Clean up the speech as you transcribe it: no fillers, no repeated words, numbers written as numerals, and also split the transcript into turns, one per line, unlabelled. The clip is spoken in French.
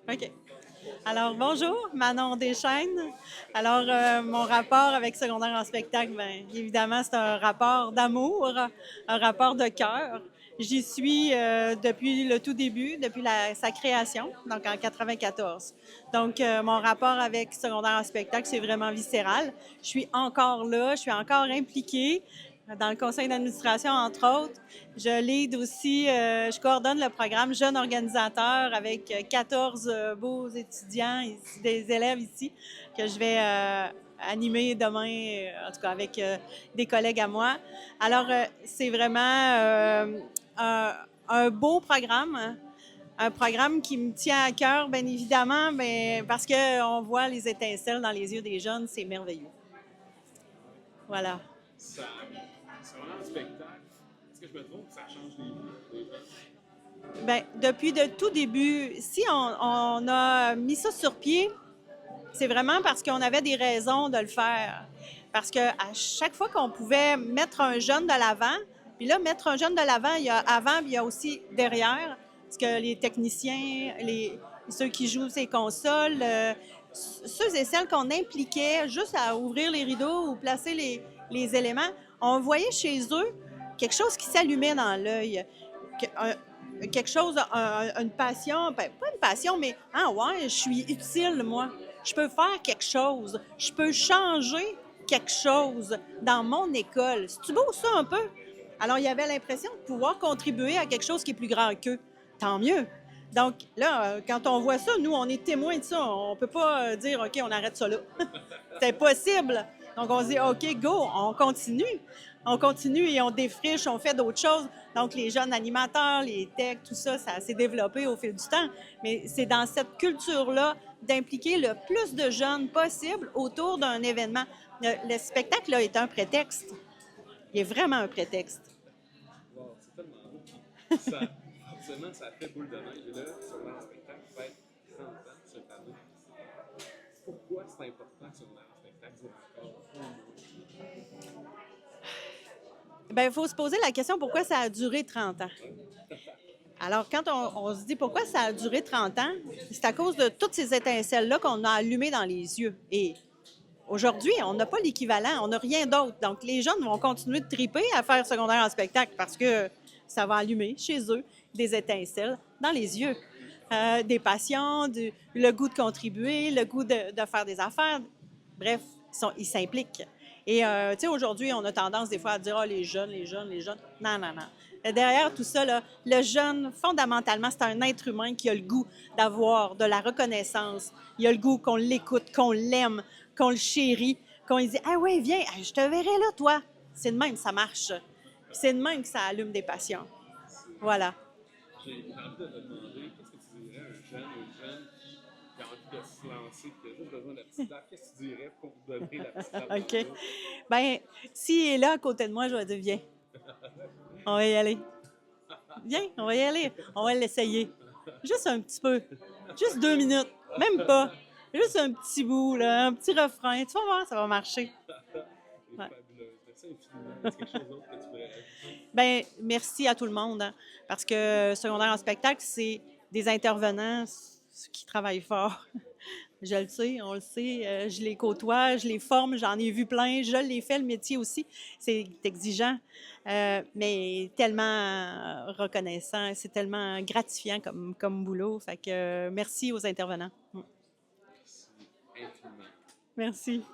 OK. Alors, bonjour, Manon Deschaines. Alors, mon rapport avec Secondaire en spectacle, bien, évidemment, c'est un rapport d'amour, un rapport de cœur. J'y suis depuis le tout début, depuis sa création, donc en 94. Donc, mon rapport avec Secondaire en spectacle, c'est vraiment viscéral. Je suis encore là, je suis encore impliquée dans le conseil d'administration, entre autres. Je lead aussi, je coordonne le programme Jeunes organisateurs avec 14 beaux étudiants, des élèves ici, que je vais animer demain, en tout cas avec des collègues à moi. Alors, c'est vraiment un, un beau programme, hein. Un programme qui me tient à cœur, bien évidemment, mais parce qu'on voit les étincelles dans les yeux des jeunes, c'est merveilleux. Voilà.
Ça, c'est vraiment un spectacle. Est-ce que je me trompe? Ça change les vies des gens.
Bien, depuis le tout début, si on a mis ça sur pied, c'est vraiment parce qu'on avait des raisons de le faire. Parce qu'à chaque fois qu'on pouvait mettre un jeune de l'avant, puis là, mettre un jeune de l'avant, il y a avant, puis il y a aussi derrière, parce que les techniciens, ceux qui jouent ces consoles, ceux et celles qu'on impliquait juste à ouvrir les rideaux ou placer les éléments, on voyait chez eux quelque chose qui s'allumait dans l'œil, quelque chose, une passion, ben, pas une passion, mais ah ouais, je suis utile, moi. Je peux faire quelque chose. Je peux changer quelque chose dans mon école. C'est-tu beau ça un peu? Alors, il y avait l'impression de pouvoir contribuer à quelque chose qui est plus grand qu'eux. Tant mieux. Donc là, quand on voit ça, nous, on est témoins de ça. On ne peut pas dire, OK, on arrête ça là. C'est impossible. Donc, on se dit, OK, go, on continue. On continue et on défriche, on fait d'autres choses. Donc, les jeunes animateurs, les techs, tout ça, ça s'est développé au fil du temps. Mais c'est dans cette culture-là d'impliquer le plus de jeunes possible autour d'un événement. Le spectacle, là, est un prétexte. Il est vraiment un prétexte.
Wow, c'est tellement beau. Puis ça, forcément, ça fait boule de neige. Et là, sur le spectacle, fait 30 ans cette année. Pourquoi c'est important que sur le spectacle dure encore au moins?
Bien, il faut se poser la question pourquoi ça a duré 30 ans. Alors, quand on se dit pourquoi ça a duré 30 ans, c'est à cause de toutes ces étincelles-là qu'on a allumées dans les yeux. Et aujourd'hui, on n'a pas l'équivalent, on n'a rien d'autre. Donc, les jeunes vont continuer de triper à faire secondaire en spectacle parce que ça va allumer chez eux des étincelles dans les yeux. Des passions, le goût de contribuer, le goût de faire des affaires. Bref, ils s'impliquent. Et tu sais, aujourd'hui, on a tendance des fois à dire, ah, les jeunes, les jeunes, les jeunes. Non, non, non. Derrière tout ça, là, le jeune, fondamentalement, c'est un être humain qui a le goût d'avoir de la reconnaissance. Il a le goût qu'on l'écoute, qu'on l'aime, qu'on le chérit, qu'on lui dit, ah ouais, viens, je te verrai là, toi. C'est de même, ça marche. C'est de même que ça allume des passions. Voilà.
J'ai envie de te demander, qu'est-ce que tu dirais à un jeune ou une jeune qui a envie de se lancer, qui a juste besoin de la petite claque? Qu'est-ce que tu dirais pour donner la petite claque dans
OK.
le dos?
Bien, s'il est là à côté de moi, je vais dire, viens, on va y aller. Viens, on va y aller. On va l'essayer. Juste un petit peu. Juste 2 minutes. Même pas. Juste un petit bout, là, un petit refrain. Tu vas voir, ça va marcher.
C'est
Ouais.
fabuleux. Merci infiniment. Est-ce quelque chose d'autre que tu voudrais rajouter?
Bien, merci à tout le monde, hein, parce que secondaire en spectacle, c'est des intervenants qui travaillent fort. Je le sais, on le sait, je les côtoie, je les forme, j'en ai vu plein, je l'ai fait le métier aussi. C'est exigeant, mais tellement reconnaissant, c'est tellement gratifiant comme boulot. Fait que merci aux intervenants.
Merci infiniment.
Merci.